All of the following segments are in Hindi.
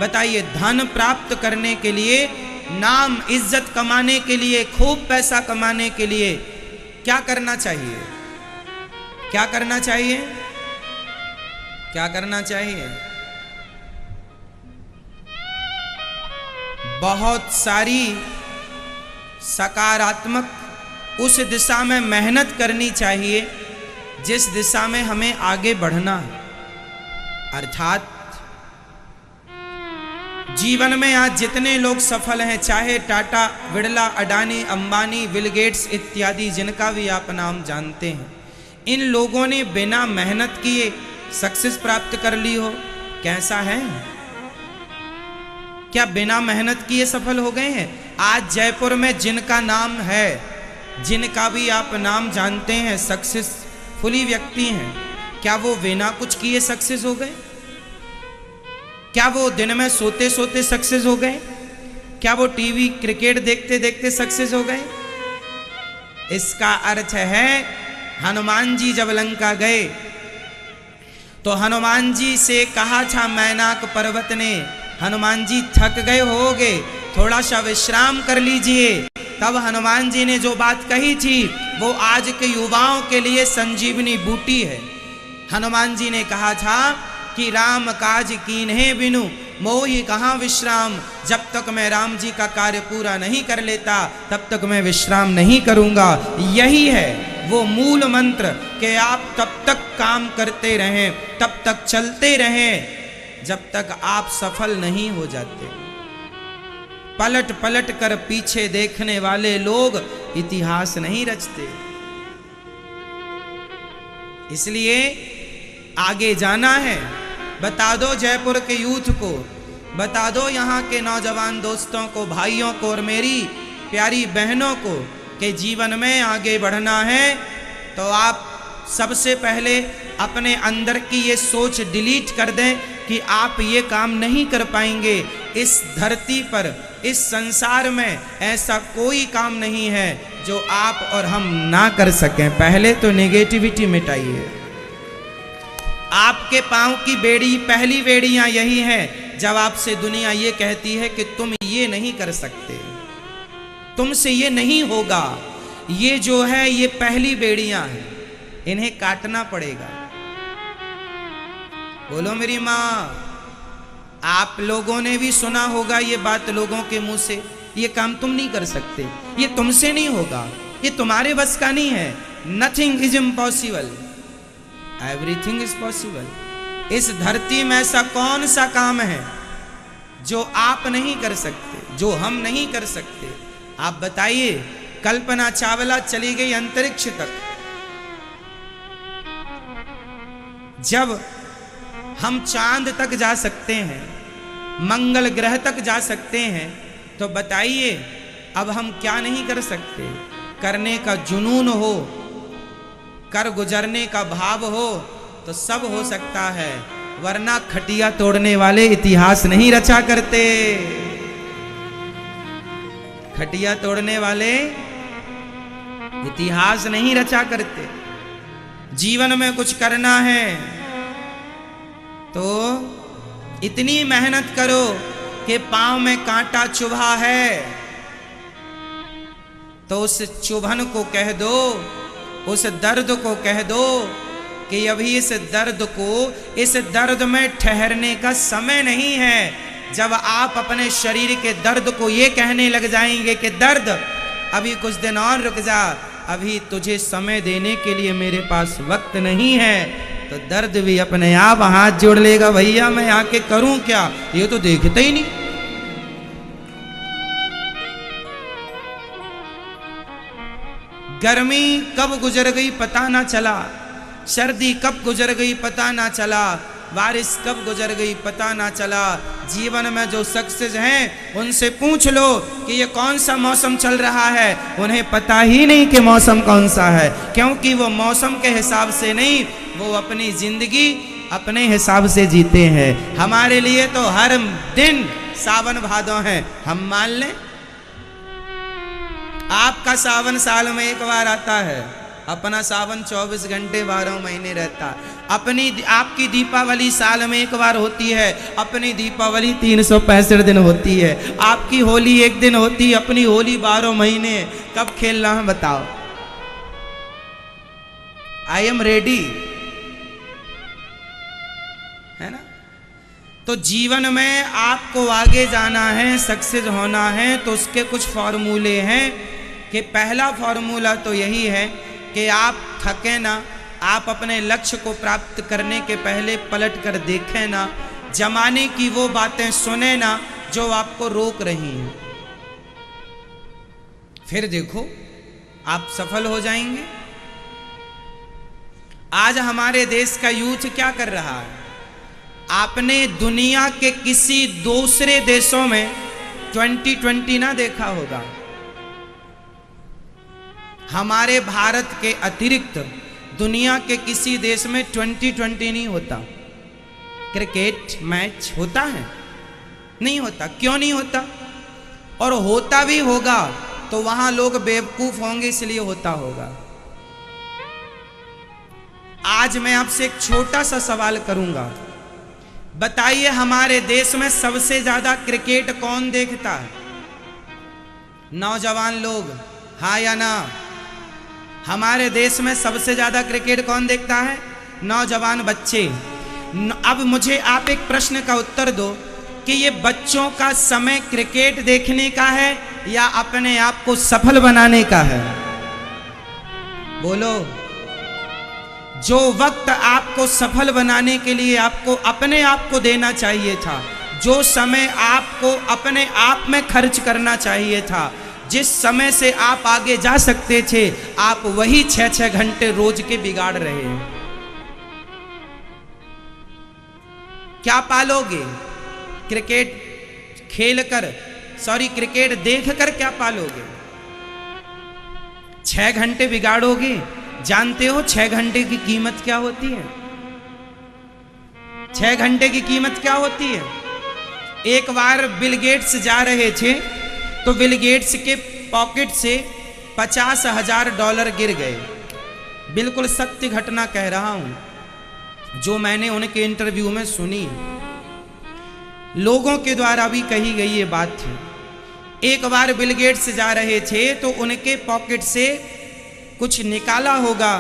बताइए, धन प्राप्त करने के लिए, नाम इज्जत कमाने के लिए, खूब पैसा कमाने के लिए क्या करना चाहिए? क्या करना चाहिए? क्या करना चाहिए? बहुत सारी सकारात्मक उस दिशा में मेहनत करनी चाहिए जिस दिशा में हमें आगे बढ़ना है। अर्थात जीवन में आज जितने लोग सफल हैं, चाहे टाटा, बिरला, अडानी, अंबानी, बिल गेट्स इत्यादि, जिनका भी आप नाम जानते हैं, इन लोगों ने बिना मेहनत किए सक्सेस प्राप्त कर ली हो। कैसा है? क्या बिना मेहनत किए सफल हो गए हैं? आज जयपुर में जिनका नाम है, जिनका भी आप नाम जानते हैं, सक्सेसफुली व्यक्ति हैं, क्या वो बिना कुछ किए सक्सेस हो गए? क्या वो दिन में सोते सोते सक्सेस हो गए? क्या वो टीवी क्रिकेट देखते देखते सक्सेस हो गए? इसका अर्थ है, हनुमान जी जब लंका गए तो हनुमान जी से कहा था मैनाक पर्वत ने, हनुमान जी थक गए होगे, थोड़ा सा विश्राम कर लीजिए। तब हनुमान जी ने जो बात कही थी वो आज के युवाओं के लिए संजीवनी बूटी है। हनुमान जी ने कहा था कि राम काज कीन्हे बिनु मोहि कहाँ विश्राम। जब तक मैं राम जी का कार्य पूरा नहीं कर लेता तब तक मैं विश्राम नहीं करूंगा। यही है वो मूल मंत्र कि आप तब तक काम करते रहें, तब तक चलते रहें जब तक आप सफल नहीं हो जाते। पलट पलट कर पीछे देखने वाले लोग इतिहास नहीं रचते। इसलिए आगे जाना है। बता दो जयपुर के यूथ को, बता दो यहाँ के नौजवान दोस्तों को, भाइयों को और मेरी प्यारी बहनों को कि जीवन में आगे बढ़ना है तो आप सबसे पहले अपने अंदर की ये सोच डिलीट कर दें कि आप ये काम नहीं कर पाएंगे। इस धरती पर, इस संसार में ऐसा कोई काम नहीं है जो आप और हम ना कर सकें। पहले तो नेगेटिविटी मिटाइए। आपके पांव की बेड़ी, पहली बेड़ियां यही हैं जब आपसे दुनिया ये कहती है कि तुम ये नहीं कर सकते, तुमसे ये नहीं होगा। ये जो है ये पहली बेड़ियां हैं, इन्हें काटना पड़ेगा। बोलो मेरी माँ। आप लोगों ने भी सुना होगा ये बात लोगों के मुंह से, ये काम तुम नहीं कर सकते, ये तुमसे नहीं होगा, ये तुम्हारे बस का नहीं है। Nothing is impossible, everything is possible. इस धरती में ऐसा कौन सा काम है जो आप नहीं कर सकते, जो हम नहीं कर सकते? आप बताइए। कल्पना चावला चली गई अंतरिक्ष तक। जब हम चांद तक जा सकते हैं, मंगल ग्रह तक जा सकते हैं, तो बताइए अब हम क्या नहीं कर सकते? करने का जुनून हो, कर गुजरने का भाव हो तो सब हो सकता है, वरना खटिया तोड़ने वाले इतिहास नहीं रचा करते। खटिया तोड़ने वाले इतिहास नहीं रचा करते। जीवन में कुछ करना है तो इतनी मेहनत करो कि पांव में कांटा चुभा है तो उस चुभन को कह दो, उस दर्द को कह दो कि अभी इस दर्द को, इस दर्द में ठहरने का समय नहीं है। जब आप अपने शरीर के दर्द को ये कहने लग जाएंगे कि दर्द अभी कुछ दिन और रुक जा, अभी तुझे समय देने के लिए मेरे पास वक्त नहीं है, तो दर्द भी अपने आप हाथ जोड़ लेगा, भैया मैं आके करूं क्या, ये तो देखते ही नहीं। गर्मी कब गुजर गई पता ना चला, सर्दी कब गुजर गई पता ना चला, बारिश कब गुजर गई पता ना चला। जीवन में जो सक्सेस हैं उनसे पूछ लो कि ये कौन सा मौसम चल रहा है, उन्हें पता ही नहीं कि मौसम कौन सा है, क्योंकि वो मौसम के हिसाब से नहीं, वो अपनी जिंदगी अपने हिसाब से जीते हैं। हमारे लिए तो हर दिन सावन भादों है, हम मान लें। आपका सावन साल में एक बार आता है, अपना सावन 24 घंटे 12 महीने रहता है। आपकी दीपावली साल में एक बार होती है, अपनी दीपावली 365 दिन होती है। आपकी होली एक दिन होती है, अपनी होली 12 महीने। कब खेलना है बताओ? आई एम रेडी, है ना? तो जीवन में आपको आगे जाना है, सक्सेस होना है, तो उसके कुछ फॉर्मूले हैं। कि पहला फॉर्मूला तो यही है कि आप थके ना, आप अपने लक्ष्य को प्राप्त करने के पहले पलट कर देखें ना, जमाने की वो बातें सुने ना जो आपको रोक रही हैं। फिर देखो आप सफल हो जाएंगे। आज हमारे देश का यूथ क्या कर रहा है? आपने दुनिया के किसी दूसरे देशों में 2020 ना देखा होगा। हमारे भारत के अतिरिक्त दुनिया के किसी देश में 2020 नहीं होता। क्रिकेट मैच होता है? नहीं होता। क्यों नहीं होता? और होता भी होगा तो वहां लोग बेवकूफ होंगे, इसलिए होता होगा। आज मैं आपसे एक छोटा सा सवाल करूंगा, बताइए हमारे देश में सबसे ज्यादा क्रिकेट कौन देखता है? नौजवान लोग, हाँ या ना? हमारे देश में सबसे ज्यादा क्रिकेट कौन देखता है? नौजवान बच्चे। अब मुझे आप एक प्रश्न का उत्तर दो कि ये बच्चों का समय क्रिकेट देखने का है या अपने आप को सफल बनाने का है? बोलो। जो वक्त आपको सफल बनाने के लिए आपको अपने आप को देना चाहिए था, जो समय आपको अपने आप में खर्च करना चाहिए था, जिस समय से आप आगे जा सकते थे, आप वही 6-6 घंटे रोज के बिगाड़ रहे हैं। क्या पालोगे? क्रिकेट खेलकर, क्रिकेट देखकर क्या पालोगे? 6 घंटे बिगाड़ोगे। जानते हो 6 घंटे की कीमत क्या होती है? 6 घंटे की कीमत क्या होती है? एक बार बिल गेट्स जा रहे थे तो बिल गेट्स के पॉकेट से $50,000 गिर गए। बिल्कुल सत्य घटना कह रहा हूं, जो मैंने उनके इंटरव्यू में सुनी, लोगों के द्वारा भी कही गई ये बात थी। एक बार बिल गेट्स जा रहे थे तो उनके पॉकेट से कुछ निकाला होगा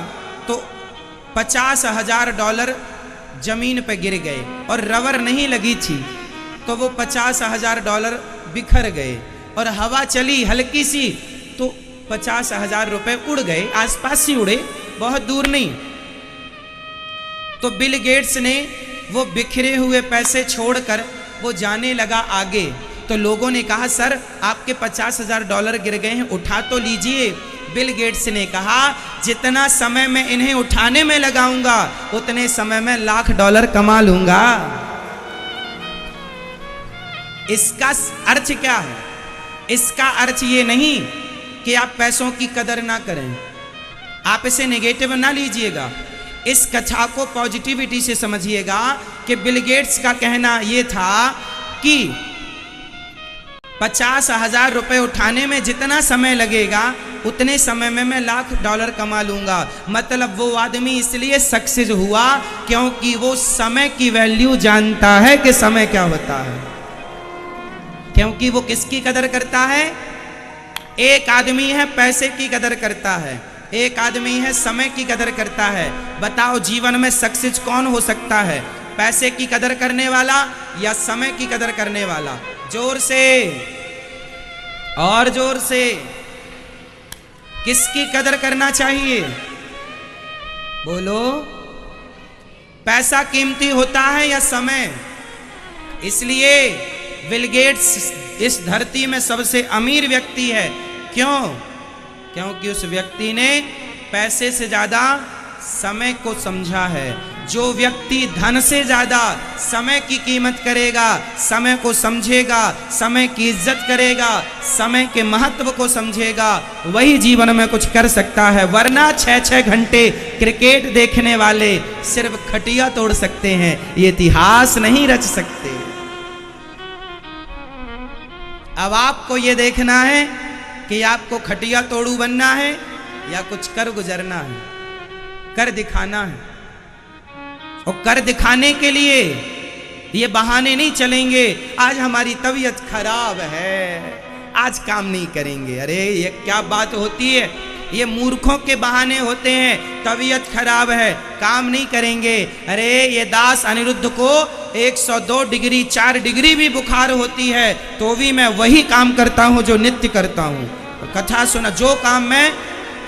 तो $50,000 जमीन पर गिर गए और रबर नहीं लगी थी, तो वो $50,000 बिखर गए और हवा चली हल्की सी तो $50,000 रुपए उड़ गए। आसपास ही उड़े, बहुत दूर नहीं। तो बिल गेट्स ने वो बिखरे हुए पैसे छोड़कर वो जाने लगा आगे। तो लोगों ने कहा, सर आपके $50,000 गिर गए हैं, उठा तो लीजिए। बिल गेट्स ने कहा, जितना समय मैं इन्हें उठाने में लगाऊंगा उतने समय में $1,00,000 कमा लूंगा। इसका अर्थ क्या है? इसका अर्थ ये नहीं कि आप पैसों की कदर ना करें, आप इसे नेगेटिव ना लीजिएगा। इस कथा को पॉजिटिविटी से समझिएगा कि बिल गेट्स का कहना ये था कि $50,000 उठाने में जितना समय लगेगा उतने समय में मैं $1,00,000 कमा लूंगा। मतलब वो आदमी इसलिए सक्सेस हुआ क्योंकि वो समय की वैल्यू जानता है कि समय क्या होता है, क्योंकि वो किसकी कदर करता है? एक आदमी है पैसे की कदर करता है, एक आदमी है समय की कदर करता है। बताओ जीवन में सक्सेस कौन हो सकता है? पैसे की कदर करने वाला या समय की कदर करने वाला? जोर से और जोर से, किसकी कदर करना चाहिए? बोलो। पैसा कीमती होता है या समय? इसलिए बिल गेट्स इस धरती में सबसे अमीर व्यक्ति है। क्यों? क्योंकि उस व्यक्ति ने पैसे से ज्यादा समय को समझा है। जो व्यक्ति धन से ज्यादा समय की कीमत करेगा, समय को समझेगा, समय की इज्जत करेगा, समय के महत्व को समझेगा, वही जीवन में कुछ कर सकता है। वरना 6-6 घंटे क्रिकेट देखने वाले सिर्फ खटिया तोड़ सकते हैं, ये इतिहास नहीं रच सकते। अब आपको ये देखना है कि आपको खटिया तोड़ू बनना है या कुछ कर गुजरना है, कर दिखाना है। और कर दिखाने के लिए ये बहाने नहीं चलेंगे। आज हमारी तबीयत खराब है, आज काम नहीं करेंगे। अरे ये क्या बात होती है, ये मूर्खों के बहाने होते हैं। तबीयत खराब है, काम नहीं करेंगे। अरे ये दास अनिरुद्ध को 102 डिग्री 4 डिग्री भी बुखार होती है तो भी मैं वही काम करता हूँ जो नित्य करता हूँ। कथा सुना, जो काम मैं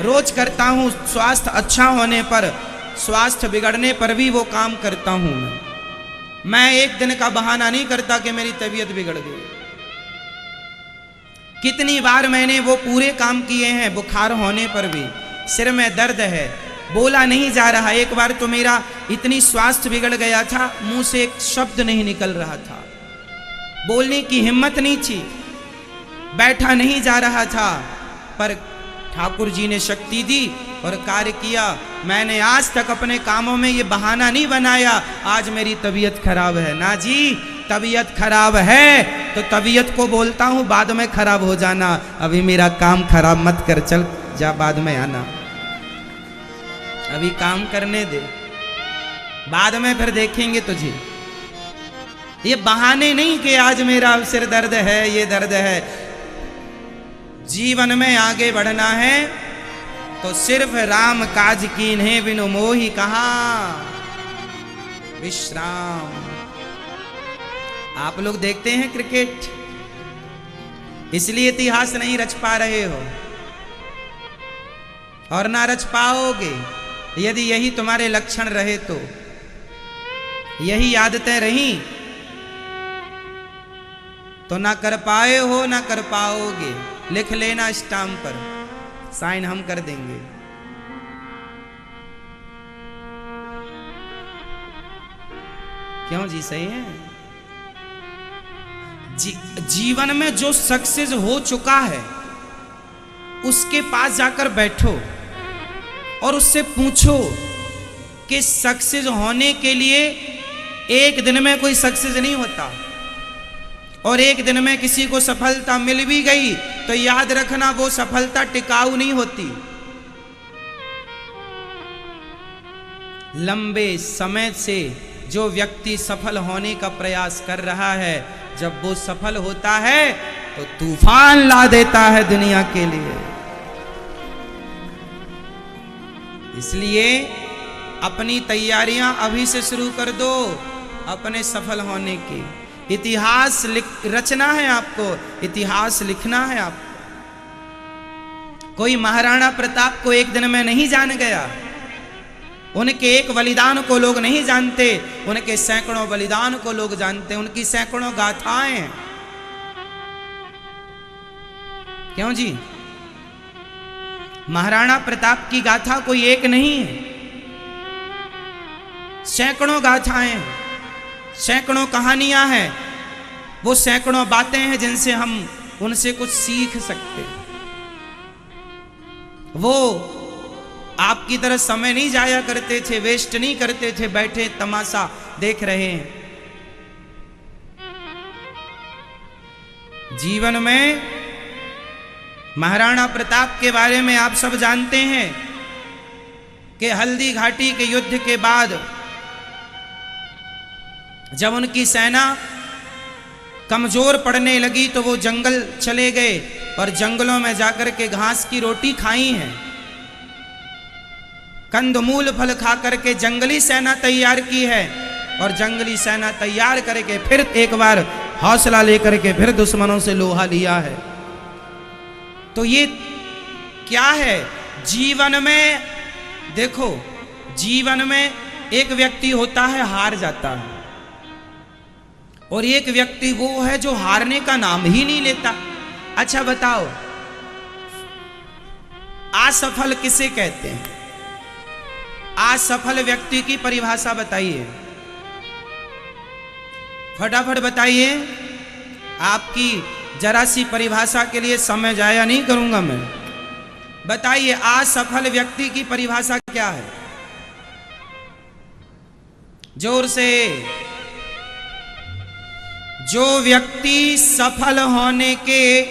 रोज करता हूँ, स्वास्थ्य अच्छा होने पर, स्वास्थ्य बिगड़ने पर भी वो काम करता हूँ। मैं एक दिन का बहाना नहीं करता कि मेरी तबीयत बिगड़ गई। कितनी बार मैंने वो पूरे काम किए हैं, बुखार होने पर भी। सिर में दर्द है, बोला नहीं जा रहा। एक बार तो मेरा इतनी स्वास्थ्य बिगड़ गया था, मुंह से एक शब्द नहीं निकल रहा था, बोलने की हिम्मत नहीं थी, बैठा नहीं जा रहा था। पर ठाकुर जी ने शक्ति दी और कार्य किया। मैंने आज तक अपने कामों में ये बहाना नहीं बनाया आज मेरी तबीयत खराब है। ना जी, तबीयत खराब है तो तबीयत को बोलता हूँ बाद में खराब हो जाना, अभी मेरा काम खराब मत कर, चल जा बाद में आना, अभी काम करने दे, बाद में फिर देखेंगे तुझे। ये बहाने नहीं कि आज मेरा सिर दर्द है, ये दर्द है। जीवन में आगे बढ़ना है तो सिर्फ राम काज कीन्हे बिनु मोहि कहाँ विश्राम। आप लोग देखते हैं क्रिकेट, इसलिए इतिहास नहीं रच पा रहे हो और ना रच पाओगे। यदि यही तुम्हारे लक्षण रहे तो, यही आदतें रही तो ना कर पाए हो ना कर पाओगे। लिख लेना स्टाम्प पर, साइन हम कर देंगे। क्यों जी, सही है। जीवन में जो सक्सेस हो चुका है उसके पास जाकर बैठो और उससे पूछो कि सक्सेस होने के लिए एक दिन में कोई सक्सेस नहीं होता, और एक दिन में किसी को सफलता मिल भी गई तो याद रखना वो सफलता टिकाऊ नहीं होती। लंबे समय से जो व्यक्ति सफल होने का प्रयास कर रहा है, जब वो सफल होता है तो तूफान ला देता है दुनिया के लिए। इसलिए अपनी तैयारियां अभी से शुरू कर दो अपने सफल होने की। इतिहास रचना है आपको, इतिहास लिखना है आपको। कोई महाराणा प्रताप को एक दिन में नहीं जान गया, उनके एक बलिदान को लोग नहीं जानते, उनके सैकड़ों बलिदान को लोग जानते, उनकी सैकड़ों गाथाएं। क्यों जी, महाराणा प्रताप की गाथा कोई एक नहीं है, सैकड़ों गाथाएं, सैकड़ों कहानियां हैं, वो सैकड़ों बातें हैं जिनसे हम उनसे कुछ सीख सकते। वो आपकी तरह समय नहीं जाया करते थे, वेस्ट नहीं करते थे, बैठे तमाशा देख रहे हैं। जीवन में महाराणा प्रताप के बारे में आप सब जानते हैं कि हल्दी घाटी के युद्ध के बाद जब उनकी सेना कमजोर पड़ने लगी तो वो जंगल चले गए और जंगलों में जाकर के घास की रोटी खाई है, कंदमूल फल खा करके जंगली सेना तैयार की है, और जंगली सेना तैयार करके फिर एक बार हौसला लेकर के फिर दुश्मनों से लोहा लिया है। तो ये क्या है जीवन में? देखो, जीवन में एक व्यक्ति होता है हार जाता है, और एक व्यक्ति वो है जो हारने का नाम ही नहीं लेता। अच्छा बताओ, असफल किसे कहते हैं? असफल व्यक्ति की परिभाषा बताइए, फटाफट बताइए। आपकी जरा सी परिभाषा के लिए समय जाया नहीं करूंगा मैं। बताइए, असफल व्यक्ति की परिभाषा क्या है? जोर से। जो व्यक्ति सफल होने के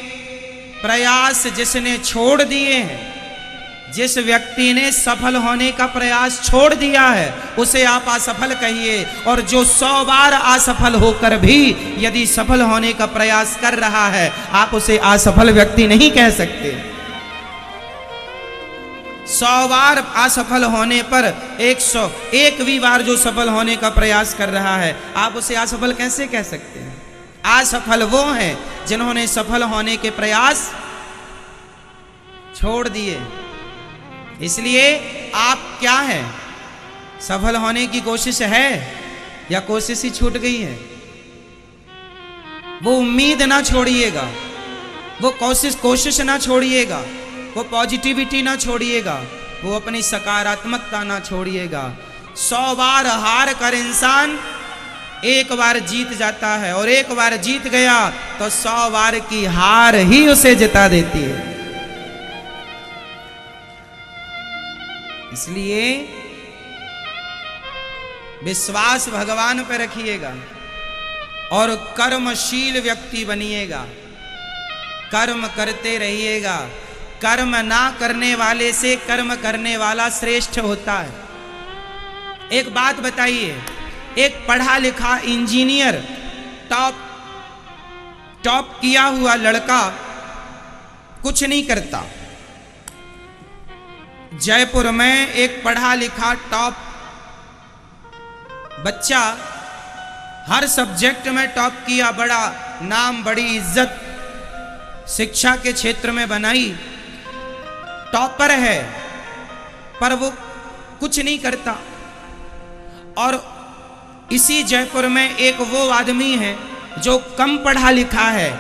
प्रयास जिसने छोड़ दिए हैं, जिस व्यक्ति ने सफल होने का प्रयास छोड़ दिया है उसे आप असफल कहिए, और जो 100 बार असफल होकर भी यदि सफल होने का प्रयास कर रहा है आप उसे असफल व्यक्ति नहीं कह सकते। 100 बार असफल होने पर 101वीं बार जो सफल होने का प्रयास कर रहा है आप उसे असफल कैसे कह सकते हैं? असफल वो हैं जिन्होंने सफल होने के प्रयास छोड़ दिए। इसलिए आप क्या है, सफल होने की कोशिश है या कोशिश ही छूट गई है? वो उम्मीद ना छोड़िएगा, वो कोशिश ना छोड़िएगा, वो पॉजिटिविटी ना छोड़िएगा, वो अपनी सकारात्मकता ना छोड़िएगा। 100 बार हार कर इंसान एक बार जीत जाता है, और एक बार जीत गया तो 100 बार की हार ही उसे जिता देती है। इसलिए विश्वास भगवान पर रखिएगा और कर्मशील व्यक्ति बनिएगा, कर्म करते रहिएगा। कर्म ना करने वाले से कर्म करने वाला श्रेष्ठ होता है। एक बात बताइए, एक पढ़ा लिखा इंजीनियर, टॉप किया हुआ लड़का कुछ नहीं करता। जयपुर में एक पढ़ा लिखा टॉप बच्चा हर सब्जेक्ट में टॉप किया, बड़ा नाम बड़ी इज्जत शिक्षा के क्षेत्र में बनाई, टॉपर है, पर वो कुछ नहीं करता। और इसी जयपुर में एक वो आदमी है जो कम पढ़ा लिखा है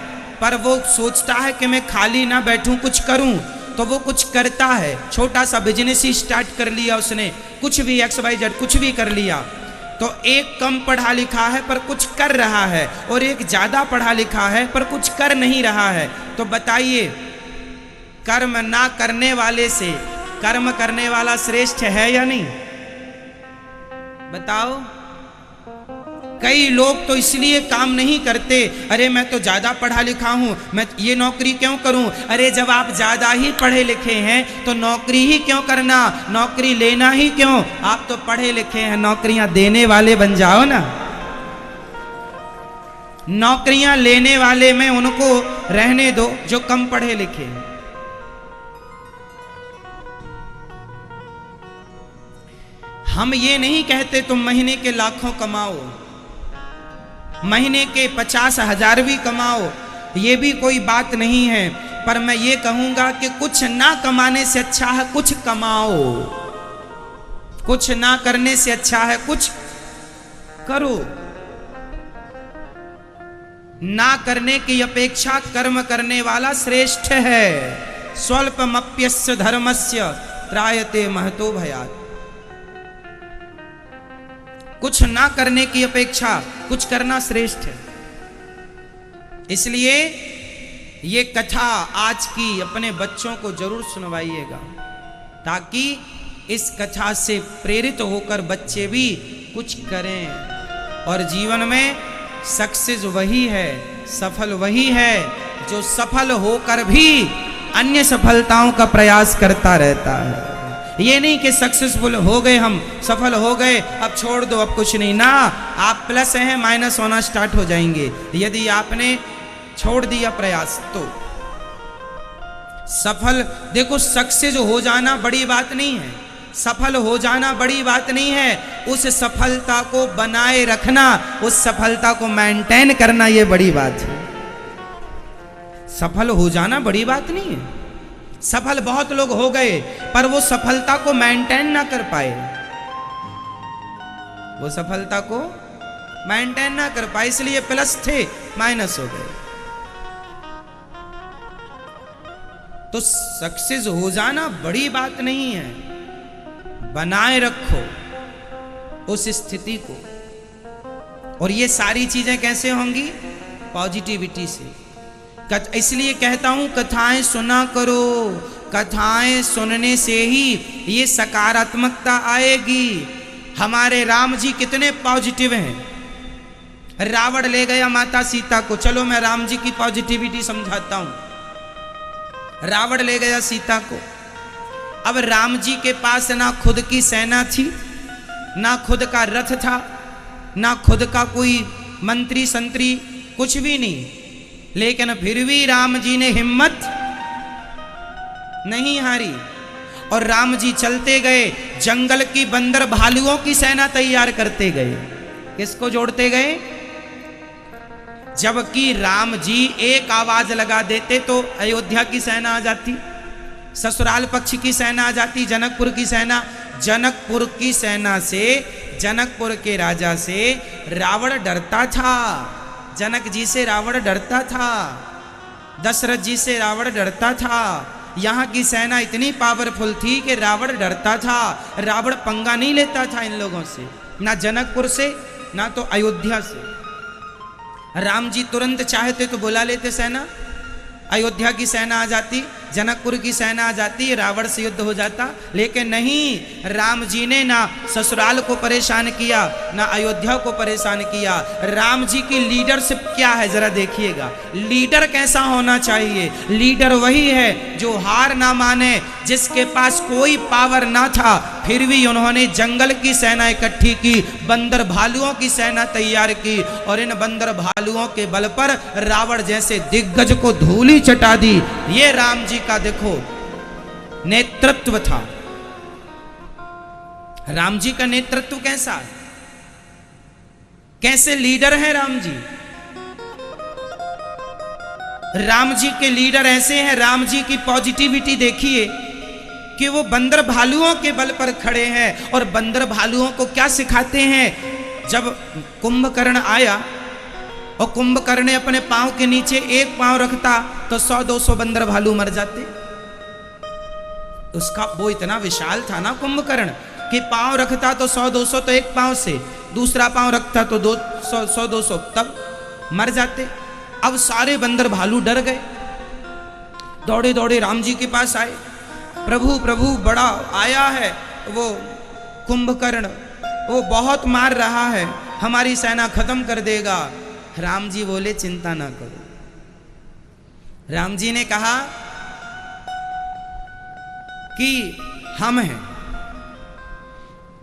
पर वो सोचता है कि मैं खाली ना बैठूं, कुछ करूं, तो वो कुछ करता है। छोटा सा बिजनेस ही स्टार्ट कर लिया उसने, कुछ भी XYZ कुछ भी कर लिया। तो एक कम पढ़ा लिखा है पर कुछ कर रहा है, और एक ज्यादा पढ़ा लिखा है पर कुछ कर नहीं रहा है। तो बताइए, कर्म ना करने वाले से कर्म करने वाला श्रेष्ठ है या नहीं? बताओ। कई लोग तो इसलिए काम नहीं करते, अरे मैं तो ज्यादा पढ़ा लिखा हूं, मैं ये नौकरी क्यों करूं। अरे जब आप ज्यादा ही पढ़े लिखे हैं तो नौकरी ही क्यों करना, नौकरी लेना ही क्यों? आप तो पढ़े लिखे हैं, नौकरियां देने वाले बन जाओ ना। नौकरियां लेने वाले में उनको रहने दो जो कम पढ़े लिखे हैं। हम ये नहीं कहते तुम महीने के लाखों कमाओ, महीने के 50,000 भी कमाओ, ये भी कोई बात नहीं है। पर मैं ये कहूंगा कि कुछ ना कमाने से अच्छा है कुछ कमाओ, कुछ ना करने से अच्छा है कुछ करो। ना करने की अपेक्षा कर्म करने वाला श्रेष्ठ है। स्वल्पमप्यस्य धर्मस्य त्रायते महतो भयात्। कुछ ना करने की अपेक्षा कुछ करना श्रेष्ठ है। इसलिए ये कथा आज की अपने बच्चों को जरूर सुनवाइएगा, ताकि इस कथा से प्रेरित होकर बच्चे भी कुछ करें। और जीवन में सक्सेस वही है, सफल वही है जो सफल होकर भी अन्य सफलताओं का प्रयास करता रहता है। ये नहीं कि सक्सेसफुल हो गए, हम सफल हो गए, अब छोड़ दो, अब कुछ नहीं ना। आप प्लस हैं, माइनस होना स्टार्ट हो जाएंगे यदि आपने छोड़ दिया प्रयास। तो सफल, देखो सक्सेस हो जाना बड़ी बात नहीं है, सफल हो जाना बड़ी बात नहीं है, उस सफलता को बनाए रखना, उस सफलता को मेंटेन करना, ये बड़ी बात है। सफल हो जाना बड़ी बात नहीं है। सफल बहुत लोग हो गए पर वो सफलता को मेंटेन ना कर पाए, वो सफलता को मेंटेन ना कर पाए, इसलिए प्लस थे माइनस हो गए। तो सक्सेस हो जाना बड़ी बात नहीं है, बनाए रखो उस स्थिति को। और ये सारी चीजें कैसे होंगी? पॉजिटिविटी से। इसलिए कहता हूं कथाएं सुना करो, कथाएं सुनने से ही ये सकारात्मकता आएगी। हमारे राम जी कितने पॉजिटिव हैं। रावण ले गया माता सीता को, चलो मैं राम जी की पॉजिटिविटी समझाता हूं। रावण ले गया सीता को, अब राम जी के पास ना खुद की सेना थी, ना खुद का रथ था, ना खुद का कोई मंत्री संतरी, कुछ भी नहीं, लेकिन फिर भी राम जी ने हिम्मत नहीं हारी और राम जी चलते गए, जंगल की बंदर भालुओं की सेना तैयार करते गए। किसको जोड़ते गए? जबकि राम जी एक आवाज लगा देते तो अयोध्या की सेना आ जाती, ससुराल पक्ष की सेना आ जाती, जनकपुर की सेना। जनकपुर की सेना से, जनकपुर के राजा से रावण डरता था, जनक जी से रावण डरता था, दशरथ जी से रावण डरता था। यहाँ की सेना इतनी पावरफुल थी कि रावण डरता था। रावण पंगा नहीं लेता था इन लोगों से, ना जनकपुर से ना तो अयोध्या से। राम जी तुरंत चाहते तो बुला लेते सेना, अयोध्या की सेना आ जाती, जनकपुर की सेना आ जाती, रावण से युद्ध हो जाता। लेकिन नहीं, राम जी ने ना ससुराल को परेशान किया, ना अयोध्या को परेशान किया। राम जी की लीडरशिप क्या है जरा देखिएगा। लीडर कैसा होना चाहिए? लीडर वही है जो हार ना माने, जिसके पास कोई पावर ना था फिर भी उन्होंने जंगल की सेना इकट्ठी की, बंदर भालुओं की सेना तैयार की और इन बंदर भालुओं के बल पर रावण जैसे दिग्गज को धूली चटा दी। ये राम जी का देखो नेतृत्व था। राम जी का नेतृत्व कैसा है, कैसे लीडर है राम जी? राम जी के लीडर ऐसे हैं, राम जी की पॉजिटिविटी देखिए कि वो बंदर भालुओं के बल पर खड़े हैं और बंदर भालुओं को क्या सिखाते हैं। जब कुंभकर्ण आया और कुंभकर्ण ने अपने पांव के नीचे एक पांव रखता तो 100-200 बंदर भालू मर जाते। उसका वो इतना विशाल था ना कुंभकर्ण कि पांव रखता तो 100-200 तो एक पांव से, दूसरा पांव रखता तो 100-200 तब मर जाते। अब सारे बंदर भालू डर गए, दौड़े दौड़े राम जी के पास आए, प्रभु प्रभु बड़ा आया है वो कुंभकर्ण, वो बहुत मार रहा है, हमारी सेना खत्म कर देगा। राम जी बोले चिंता ना करो। राम जी ने कहा कि हम हैं।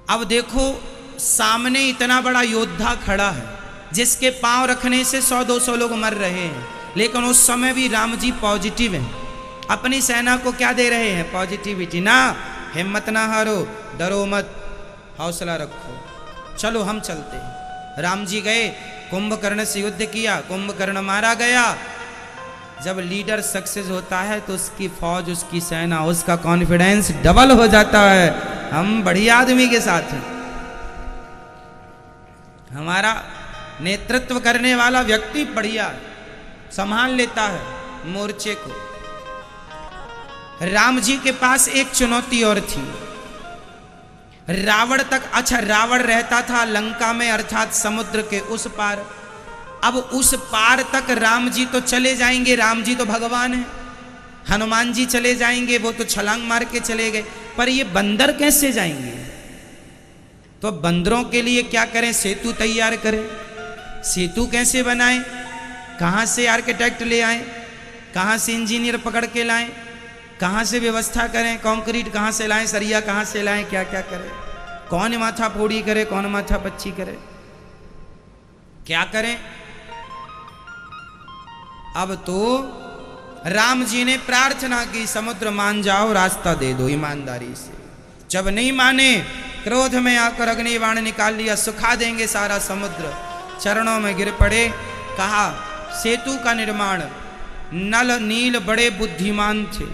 अब देखो सामने इतना बड़ा योद्धा खड़ा है जिसके पांव रखने से 100-200 लोग मर रहे हैं, लेकिन उस समय भी राम जी पॉजिटिव हैं, अपनी सेना को क्या दे रहे हैं? पॉजिटिविटी। ना हिम्मत ना हारो, डरो मत, हौसला रखो, चलो हम चलते हैं। राम जी गए, कुंभकर्ण से युद्ध किया, कुंभकर्ण मारा गया। जब लीडर सक्सेस होता है तो उसकी फौज, उसकी सेना, उसका कॉन्फिडेंस डबल हो जाता है। हम बढ़िया आदमी के साथ हैं, हमारा नेतृत्व करने वाला व्यक्ति बढ़िया संभाल लेता है मोर्चे को। राम जी के पास एक चुनौती और थी। रावण तक, अच्छा रावण रहता था लंका में अर्थात समुद्र के उस पार। अब उस पार तक राम जी तो चले जाएंगे, राम जी तो भगवान है, हनुमान जी चले जाएंगे, वो तो छलांग मार के चले गए, पर ये बंदर कैसे जाएंगे? तो बंदरों के लिए क्या करें? सेतु तैयार करें। सेतु कैसे बनाएं? कहां से आर्किटेक्ट ले आए, कहां से इंजीनियर पकड़ के लाएं, कहां से व्यवस्था करें, कंक्रीट कहां से लाएं, सरिया कहां से लाएं, क्या क्या करें, कौन माथा फोड़ी करे, कौन माथा पच्ची करे, क्या करें? अब तो राम जी ने प्रार्थना की, समुद्र मान जाओ, रास्ता दे दो ईमानदारी से। जब नहीं माने, क्रोध में आकर अग्निबाण निकाल लिया, सुखा देंगे सारा समुद्र। चरणों में गिर पड़े, कहा सेतु का निर्माण। नल नील बड़े बुद्धिमान थे,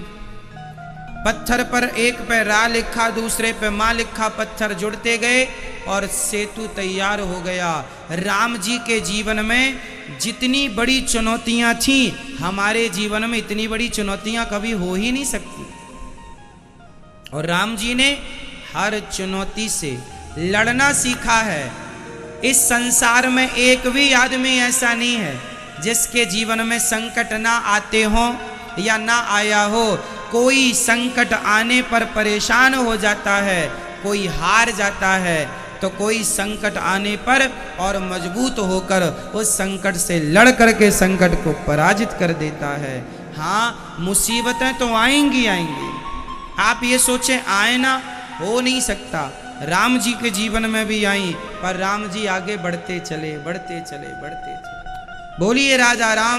पत्थर पर एक पे रा लिखा, दूसरे पे मां लिखा, पत्थर जुड़ते गए और सेतु तैयार हो गया। राम जी के जीवन में जितनी बड़ी चुनौतियां थी, हमारे जीवन में इतनी बड़ी चुनौतियां कभी हो ही नहीं सकती। और राम जी ने हर चुनौती से लड़ना सीखा है। इस संसार में एक भी आदमी ऐसा नहीं है जिसके जीवन में संकट ना आते हो या ना आया हो। कोई संकट आने पर परेशान हो जाता है, कोई हार जाता है, तो कोई संकट आने पर और मजबूत होकर उस संकट से लड़ करके संकट को पराजित कर देता है। हाँ, मुसीबतें तो आएंगी आएंगी, आप ये सोचें आए ना, हो नहीं सकता। राम जी के जीवन में भी आई, पर राम जी आगे बढ़ते चले, बढ़ते चले, बढ़ते चले। बोलिए राजा राम